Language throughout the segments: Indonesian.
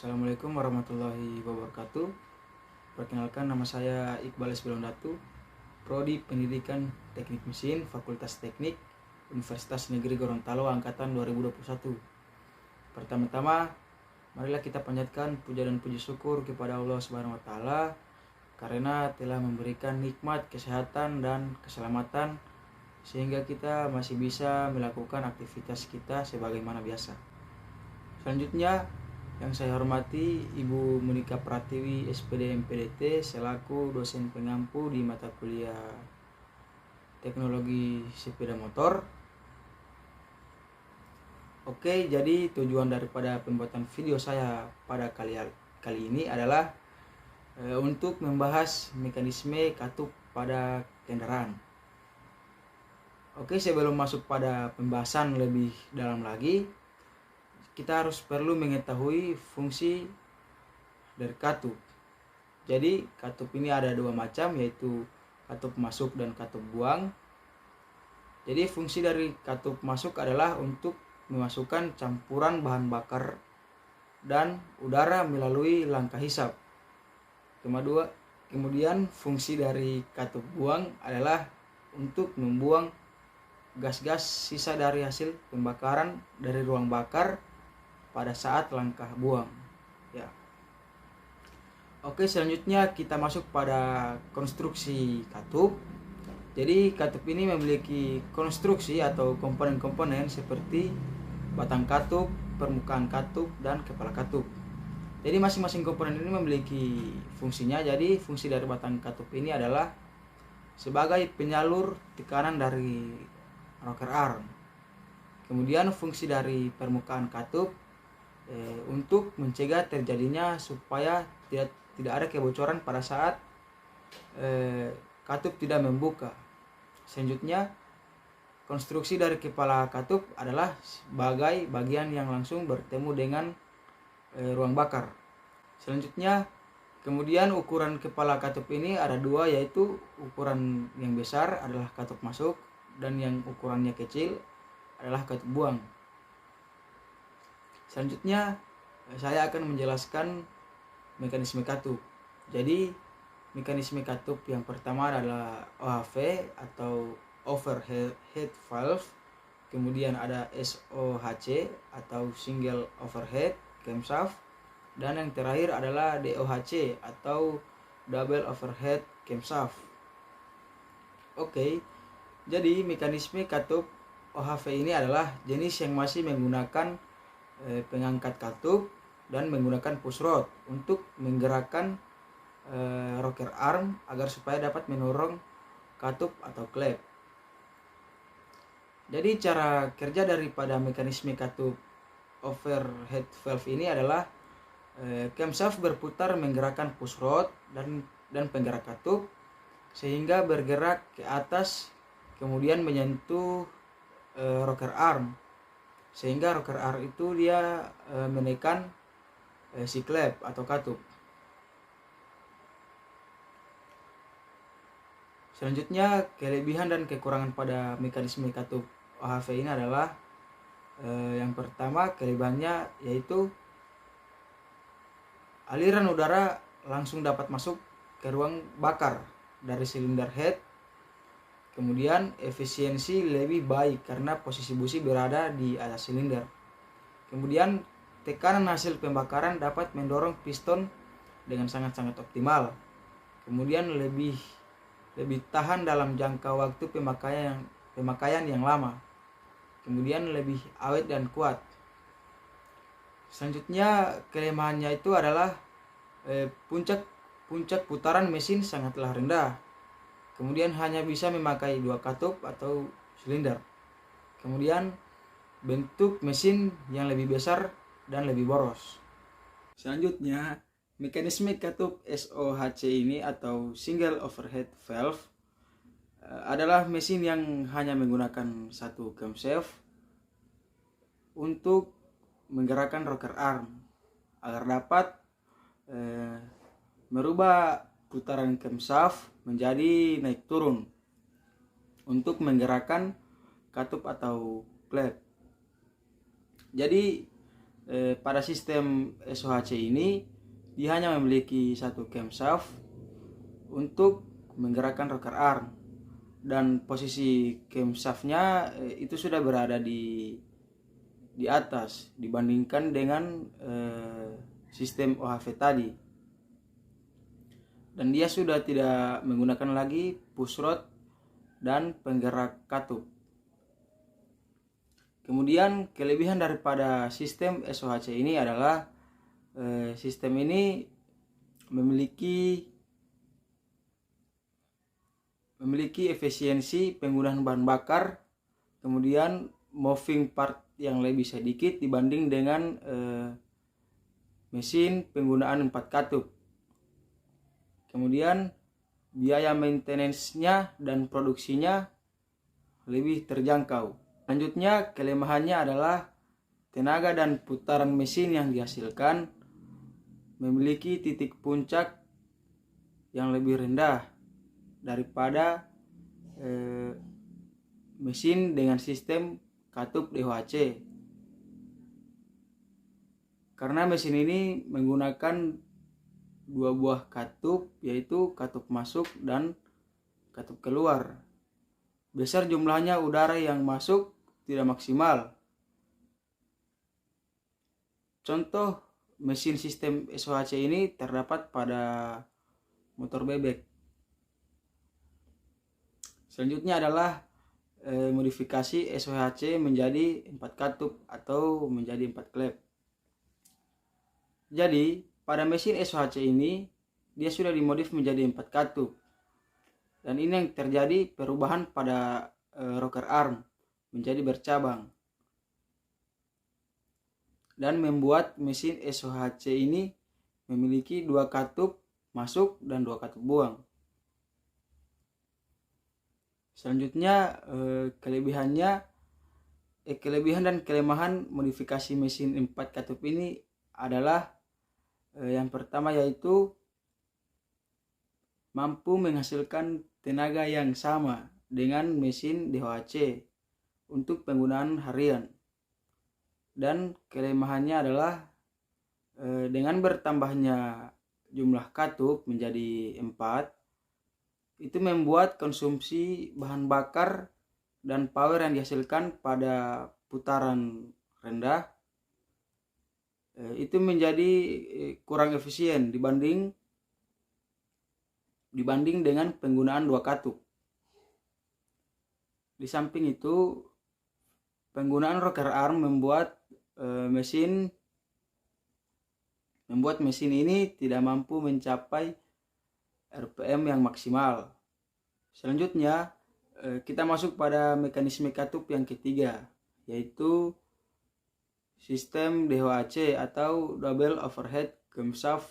Assalamualaikum warahmatullahi wabarakatuh. Perkenalkan, nama saya Iqbal Esbilondatu, Prodi Pendidikan Teknik Mesin, Fakultas Teknik, Universitas Negeri Gorontalo, Angkatan 2021. Pertama-tama, marilah kita panjatkan puja dan puji syukur kepada Allah Subhanahu wa Ta'ala karena telah memberikan nikmat kesehatan dan keselamatan sehingga kita masih bisa melakukan aktivitas kita sebagaimana biasa. Selanjutnya, yang saya hormati Ibu Monika Pratiwi, SPD MPDT, selaku dosen pengampu di mata kuliah Teknologi Sepeda Motor. Oke, jadi tujuan daripada pembuatan video saya pada kali ini adalah untuk membahas mekanisme katup pada kendaraan. Oke, sebelum masuk pada pembahasan lebih dalam lagi, kita harus perlu mengetahui fungsi dari katup. Jadi katup ini ada dua macam, yaitu katup masuk dan katup buang. Jadi fungsi dari katup masuk adalah untuk memasukkan campuran bahan bakar dan udara melalui langkah hisap. Kemudian fungsi dari katup buang adalah untuk membuang gas-gas sisa dari hasil pembakaran dari ruang bakar pada saat langkah buang. Ya. Oke, selanjutnya kita masuk pada konstruksi katup. Jadi katup ini memiliki konstruksi atau komponen-komponen seperti batang katup, permukaan katup, dan kepala katup. Jadi masing-masing komponen ini memiliki fungsinya. Jadi fungsi dari batang katup ini adalah sebagai penyalur tekanan dari rocker arm. Kemudian fungsi dari permukaan katup untuk mencegah terjadinya supaya tidak ada kebocoran pada saat katup tidak membuka. Selanjutnya, konstruksi dari kepala katup adalah sebagai bagian yang langsung bertemu dengan ruang bakar. Selanjutnya, kemudian ukuran kepala katup ini ada dua, yaitu ukuran yang besar adalah katup masuk dan yang ukurannya kecil adalah katup buang. Selanjutnya, saya akan menjelaskan mekanisme katup. Jadi, mekanisme katup yang pertama adalah OHV atau overhead valve. Kemudian ada SOHC atau single overhead camshaft. Dan yang terakhir adalah DOHC atau double overhead camshaft. Oke, jadi mekanisme katup OHV ini adalah jenis yang masih menggunakan pengangkat katup dan menggunakan push rod untuk menggerakkan rocker arm agar supaya dapat mendorong katup atau klep. Jadi cara kerja daripada mekanisme katup overhead valve ini adalah camshaft berputar menggerakkan push rod dan penggerak katup sehingga bergerak ke atas, kemudian menyentuh rocker arm, sehingga rocker arm itu dia menekan si klep atau katup. Selanjutnya, kelebihan dan kekurangan pada mekanisme katup OHV ini adalah yang pertama, kelebihannya yaitu aliran udara langsung dapat masuk ke ruang bakar dari silinder head. Kemudian efisiensi lebih baik karena posisi busi berada di atas silinder. Kemudian tekanan hasil pembakaran dapat mendorong piston dengan sangat-sangat optimal. Kemudian lebih tahan dalam jangka waktu pemakaian yang lama. Kemudian lebih awet dan kuat. Selanjutnya, kelemahannya itu adalah puncak putaran mesin sangatlah rendah. Kemudian hanya bisa memakai dua katup atau silinder. Kemudian bentuk mesin yang lebih besar dan lebih boros. Selanjutnya, mekanisme katup SOHC ini atau single overhead valve adalah mesin yang hanya menggunakan satu camshaft untuk menggerakkan rocker arm agar dapat merubah putaran camshaft menjadi naik turun untuk menggerakkan katup atau klep. Jadi pada sistem SOHC ini dia hanya memiliki satu camshaft untuk menggerakkan rocker arm, dan posisi camshaftnya itu sudah berada di atas dibandingkan dengan sistem OHV tadi, dan dia sudah tidak menggunakan lagi push rod dan penggerak katup. Kemudian kelebihan daripada sistem SOHC ini adalah sistem ini memiliki efisiensi penggunaan bahan bakar, kemudian moving part yang lebih sedikit dibanding dengan mesin penggunaan 4 katup. Kemudian biaya maintenance-nya dan produksinya lebih terjangkau. Selanjutnya, kelemahannya adalah tenaga dan putaran mesin yang dihasilkan memiliki titik puncak yang lebih rendah daripada mesin dengan sistem katup DOHC. Karena mesin ini menggunakan 2 buah katup, yaitu katup masuk dan katup keluar. Besar jumlahnya udara yang masuk tidak maksimal. Contoh mesin sistem SOHC ini terdapat pada motor bebek. Selanjutnya adalah modifikasi SOHC menjadi 4 katup atau menjadi 4 klep. Jadi pada mesin SOHC ini dia sudah dimodif menjadi 4 katup, dan ini yang terjadi perubahan pada rocker arm menjadi bercabang dan membuat mesin SOHC ini memiliki 2 katup masuk dan 2 katup buang. Selanjutnya kelebihan dan kelemahan modifikasi mesin 4 katup ini adalah yang pertama yaitu mampu menghasilkan tenaga yang sama dengan mesin DOHC untuk penggunaan harian. Dan kelemahannya adalah dengan bertambahnya jumlah katup menjadi 4, itu membuat konsumsi bahan bakar dan power yang dihasilkan pada putaran rendah itu menjadi kurang efisien dibanding dengan penggunaan 2 katup. Di samping itu, penggunaan rocker arm membuat mesin ini tidak mampu mencapai RPM yang maksimal. Selanjutnya kita masuk pada mekanisme katup yang ketiga, yaitu sistem DOHC atau double overhead camshaft,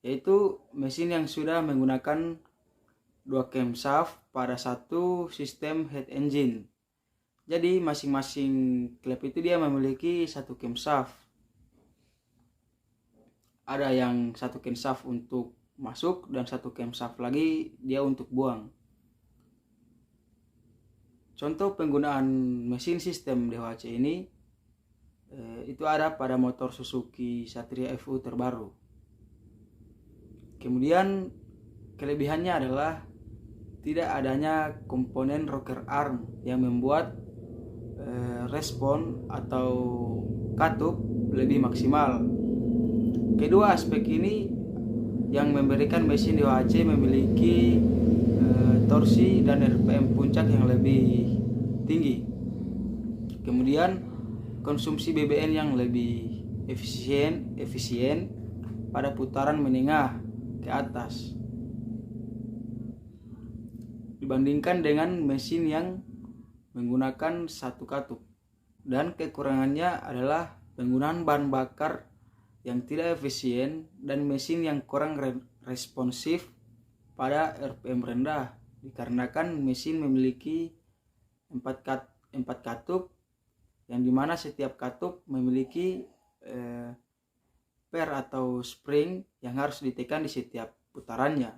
yaitu mesin yang sudah menggunakan 2 camshaft pada satu sistem head engine. Jadi masing-masing klep itu dia memiliki 1 camshaft. Ada yang 1 camshaft untuk masuk dan 1 camshaft lagi dia untuk buang. Contoh penggunaan mesin sistem DOHC ini itu ada pada motor Suzuki Satria FU terbaru. Kemudian kelebihannya adalah tidak adanya komponen rocker arm yang membuat respon atau katup lebih maksimal. Kedua aspek ini yang memberikan mesin DOHC memiliki torsi dan RPM puncak yang lebih tinggi. Kemudian konsumsi BBN yang lebih efisien pada putaran menengah ke atas dibandingkan dengan mesin yang menggunakan 1 katup. Dan kekurangannya adalah penggunaan bahan bakar yang tidak efisien dan mesin yang kurang responsif pada RPM rendah, dikarenakan mesin memiliki 4 katup yang dimana setiap katup memiliki per atau spring yang harus ditekan di setiap putarannya.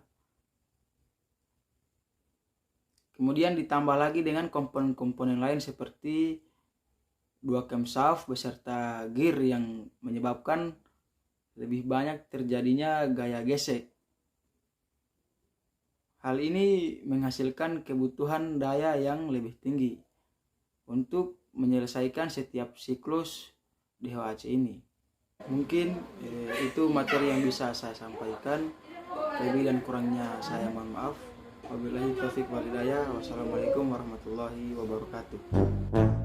Kemudian ditambah lagi dengan komponen-komponen lain seperti 2 camshaft beserta gear yang menyebabkan lebih banyak terjadinya gaya gesek. Hal ini menghasilkan kebutuhan daya yang lebih tinggi untuk menyelesaikan setiap siklus DHOAC ini. Mungkin itu materi yang bisa saya sampaikan. Lebih dan kurangnya saya mohon maaf. Wabillahi taufiq wal hidayah. Wassalamualaikum warahmatullahi wabarakatuh.